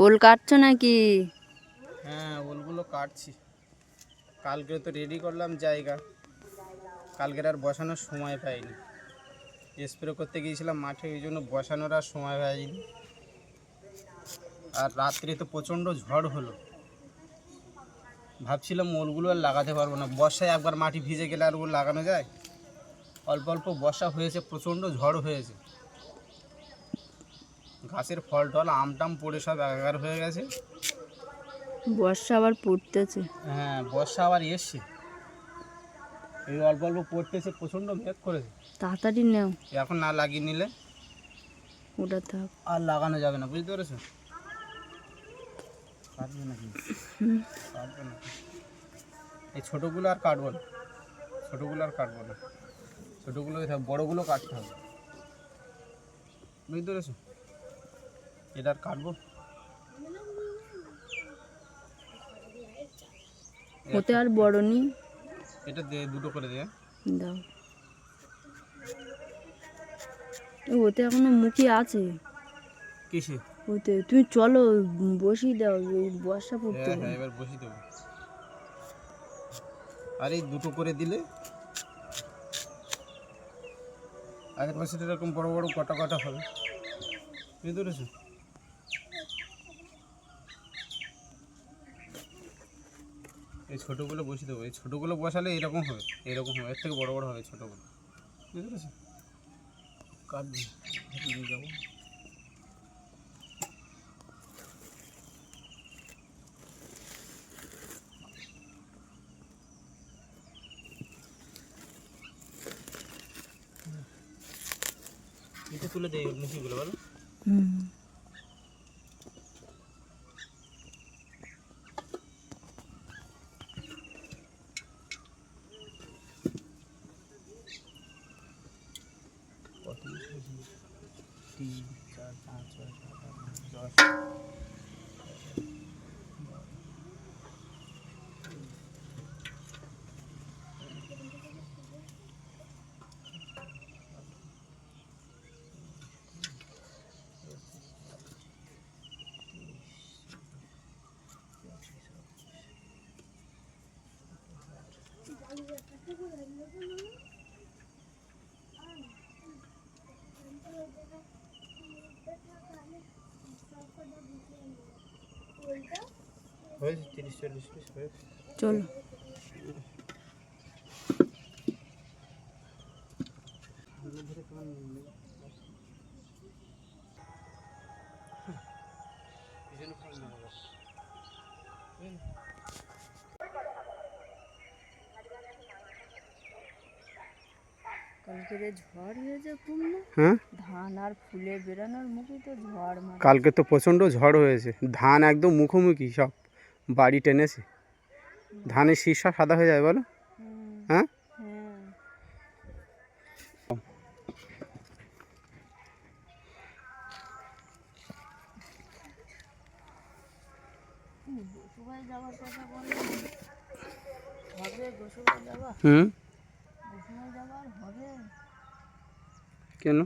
ওল কাটছো নাকি? হ্যাঁ, ওলগুলো কাটছি। কালকে তো রেডি করলাম জায়গা, কালকের আর বসানোর সময় পাইনি। স্প্রে করতে গিয়েছিলাম মাঠে, ওই জন্য বসানোর আর সময় পাইনি। আর রাত্রে তো প্রচণ্ড ঝড় হলো, ভাবছিলাম ওলগুলো আর লাগাতে পারবো না। বর্ষায় একবার মাটি ভিজে গেলে আর ওল লাগানো যায়? অল্প অল্প বর্ষা হয়েছে, প্রচণ্ড ঝড় হয়েছে, গাছের ফল টল আম টাম পড়ে সব একাকার হয়ে গেছে। বর্ষা আবার পড়তেছে। হ্যাঁ, বর্ষা আবার এসছে, এই অল্প অল্প পড়তেছে, প্রচণ্ড মেঘ করেছে। তাড়াতাড়ি নেও, এখন না লাগিয়ে নিলে ওটা থাক। আর লাগানো যাবে না, বুঝতে পেরেছো? কাটবে নাকি? কাটবে না, এই ছোটোগুলো আর কাটবো না, ছোটোগুলো আর কাটবো না, ছোটোগুলো বড়োগুলো কাটতে হবে, বুঝতে পেরেছো? এটা আর কাটবো, ওতে আর বড় নি, এটা দে, দুটো করে দে। দাও। ওতে এখনো মুখি আছে। কিসে? ওতে তুমি চলো, বসিয়ে দাও, এই বর্ষা পড়তে হ্যাঁ হ্যাঁ, এবার বসিয়ে দেবো। আর এই দুটো করে দিলে আগের বছর এরকম বড় বড় কটা কটা হবে, বুঝতে পেরেছো? এই ছোটোগুলো বসিয়ে দেবো, এই ছোটোগুলো বসালে এরকম হবে, এরকম হবে, এর থেকে বড় বড় হবে ছোটোগুলো, বুঝতে পেরেছো? কাটবি, দিয়ে যাবো। এটা তুলে দেয় মুখিগুলো, বলো। হুম, কত? 3, 4, 5, 6, 7, 8, 9, 10। হয়েছে 30-40 পিস হয়েছে। চলো। কালকে যে ঝড় হয়েছে খুব না, হ্যাঁ, ধান আর ফুলে বেরানোর মুখে তো ঝড় মারে। কালকে তো প্রচণ্ড ঝড় হয়েছে, ধান একদম মুখোমুখি সব বাড়ি টেনেছে, ধানের শীর্ষ সাদা হয়ে যায়, বলো। হ্যাঁ, হ্যাঁ, গোসুগায় যাওয়ার কথা বললে হবে? গোসুগায় যাওয়া, গোসুগায় যাওয়ার হবে? কেন?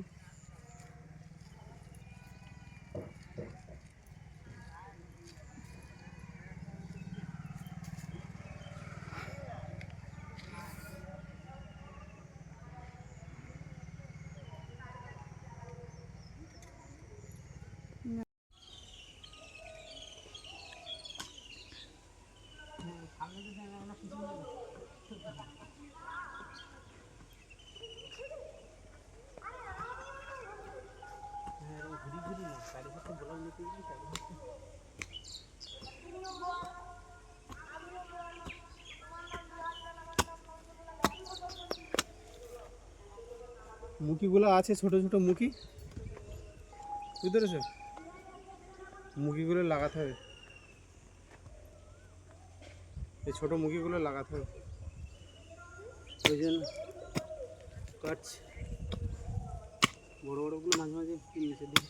মুখিগুলো আছে, ছোট ছোট মুখি, বুঝতে পেরেছো? মুখিগুলো লাগাতে হবে, এই ছোট মুখিগুলো লাগাতে হবে, ওই জন্য কাটছি। বড় বড়গুলো মাঝে মাঝে নিচে দিই।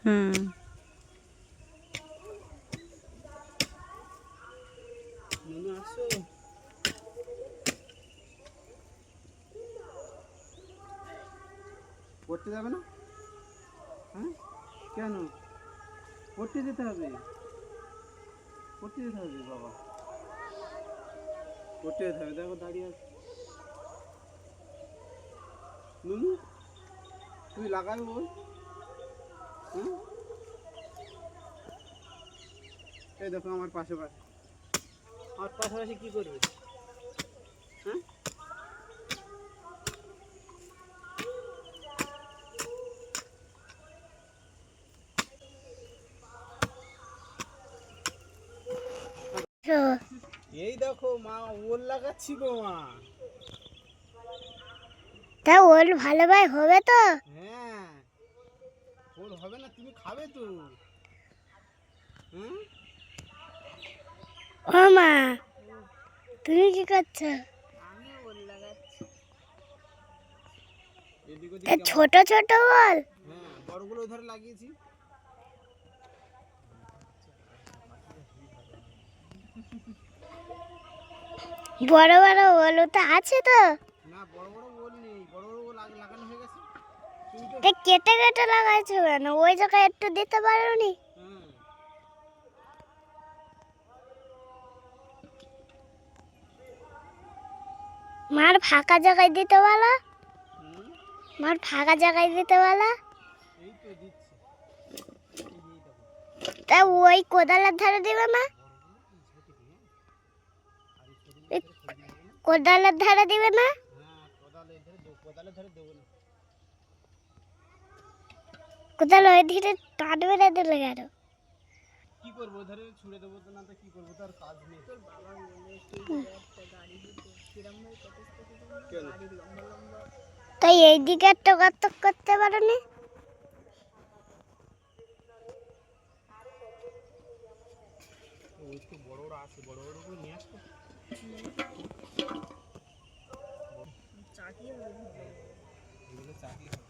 হুম। নুনু আসো। পড়তে যাবে না? হ্যাঁ, কেন? পড়তে যেতে হবে, পড়তে যেতে হবে বাবা, পড়তে যেতে হবে। দেখো দাঁড়িয়ে আছে নুনু, তুই লাগাবে বল। হ্যাঁ, এই দেখো আমার পাশাপাশি, আমার পাশাপাশি কি করবে? হ্যাঁ, এই দেখো মা ওল লাগাচ্ছি গো মা। তা ওল ভালোভাবে হবে তো? হ্যাঁ, ওল হবে না, তুমি খাবে তো। হুম, ও মা, তুমি কি করছো? আমি ওল লাগাচ্ছি। এদিক ওদিক তা ছোট ছোট ওল? হ্যাঁ, বড়গুলো ধরে লাগিয়েছি। বড় বড় ওল তো আছে তো? না, বড় বড় ওল নেই, বড় বড় ওল লাগানো হয়ে গেছে। তুমি তো তা কেটে কেটে লাগাইছো কেন? ওই জায়গায় একটু দিতে পারোনি? হ্যাঁ, মার ফাঁকা জায়গায় দিতে বলো, হুম, মার ফাঁকা জায়গায় দিতে বলো। এই তো দিচ্ছি। এই দেখো তা ওই কোদালের ধারে দিবে না? এই কোদালের ধারে দিবে না? হ্যাঁ, কোদালে ধরে দেবো, কোদালে ধরে দেবো না। কোদাল ওই ধিরে টাট বেড়ে দিলে কেন? কি করবো, ধরে ছুঁড়ে দেবো তো, না তো কি করবো, তার কাজ নেই। তোর বাবা তাই এই দিকে একটা গর্ত করতে পারোনি? ওই তো বড় বড় আছে, বড় বড় করে নিয়ে আসতো। চাকি হবে, এগুলো চাকি হবে।